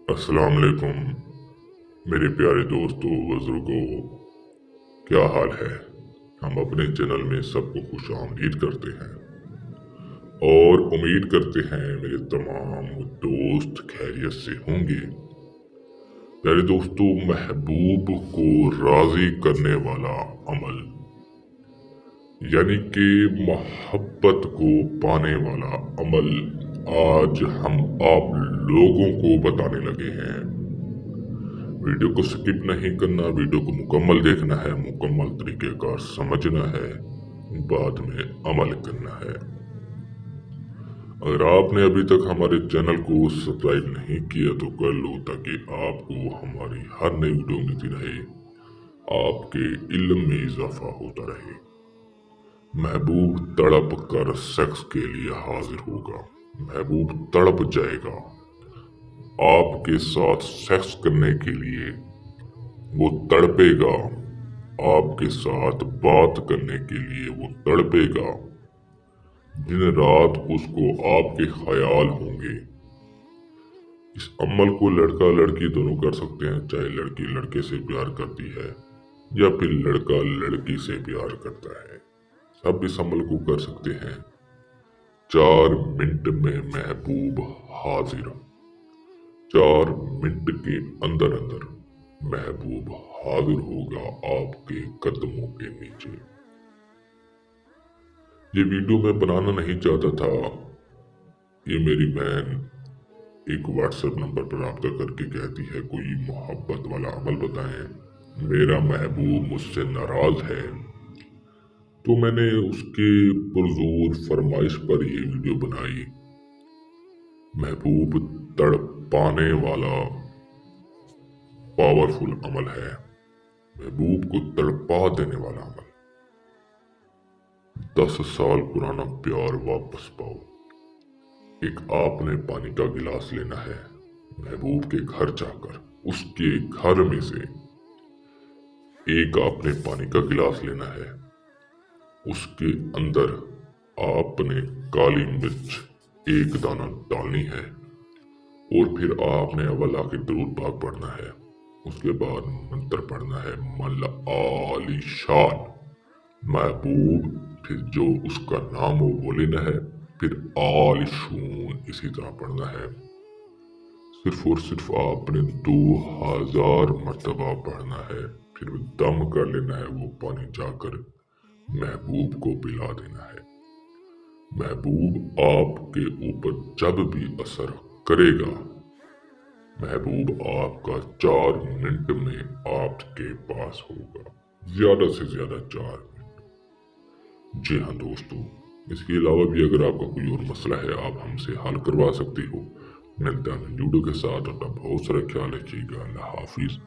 अस्सलाम वालेकुम मेरे प्यारे दोस्तों बुजुर्गों, क्या हाल है। हम अपने चैनल में सबको खुश आमदीद करते हैं और उम्मीद करते हैं मेरे तमाम दोस्त खैरियत से होंगे। प्यारे दोस्तों, महबूब को राजी करने वाला अमल यानी कि मोहब्बत को पाने वाला अमल आज हम आप लोगों को बताने लगे हैं। वीडियो को स्किप नहीं करना, वीडियो को मुकम्मल देखना है, मुकम्मल तरीके का समझना है, बाद में अमल करना है। अगर आपने अभी तक हमारे चैनल को सब्सक्राइब नहीं किया तो कर लो, ताकि आपको हमारी हर नई वीडियो मिलती रहे, आपके इल्म में इजाफा होता रहे। महबूब तड़प कर सेक्स के लिए हाजिर होगा, महबूब तड़प जाएगा आपके साथ सेक्स करने के लिए। वो तड़पेगा आपके साथ बात करने के लिए, वो तड़पेगा। दिन रात उसको आपके ख्याल होंगे। इस अमल को लड़का लड़की दोनों कर सकते हैं, चाहे लड़की लड़के से प्यार करती है या फिर लड़का लड़की से प्यार करता है, सब इस अमल को कर सकते हैं। 4 मिनट में महबूब हाजिर, 4 मिनट के अंदर अंदर महबूब हाजिर होगा आपके कदमों के नीचे। ये वीडियो मैं बनाना नहीं चाहता था। ये मेरी बहन एक व्हाट्सएप नंबर पर रब्ता करके कहती है कोई मोहब्बत वाला अमल बताएं, मेरा महबूब मुझसे नाराज है। तो मैंने उसके पुरजोर फरमाइश पर ये वीडियो बनाई। महबूब तड़पाने वाला पावरफुल अमल है, महबूब को तड़पा देने वाला अमल। 10 साल पुराना प्यार वापस पाओ। एक आपने पानी का गिलास लेना है, महबूब के घर जाकर उसके घर में से एक आपने पानी का गिलास लेना है। उसके अंदर आपने काली मिर्च 1 दाना डालनी है और फिर आपने अव्वल आके दुरूद पाक पढ़ना है। उसके बाद मंत्र पढ़ना है मल आली शान महबूब, फिर जो उसका नाम हो वो लेना है, फिर आल शून इसी तरह पढ़ना है। सिर्फ और सिर्फ आपने 2000 मर्तबा पढ़ना है, फिर दम कर लेना है। वो पानी जाकर महबूब को पिला देना है। महबूब आपके ऊपर जब भी असर करेगा, महबूब आपका 4 मिनट में आपके पास होगा, ज्यादा से ज्यादा 4 मिनट। जी हाँ दोस्तों, इसके अलावा भी अगर आपका कोई और मसला है आप हमसे हल करवा सकते हो। मिलते हैं वीडियो के साथ, अपना बहुत सारा ख्याल रखिएगा। अल्लाह हाफिज।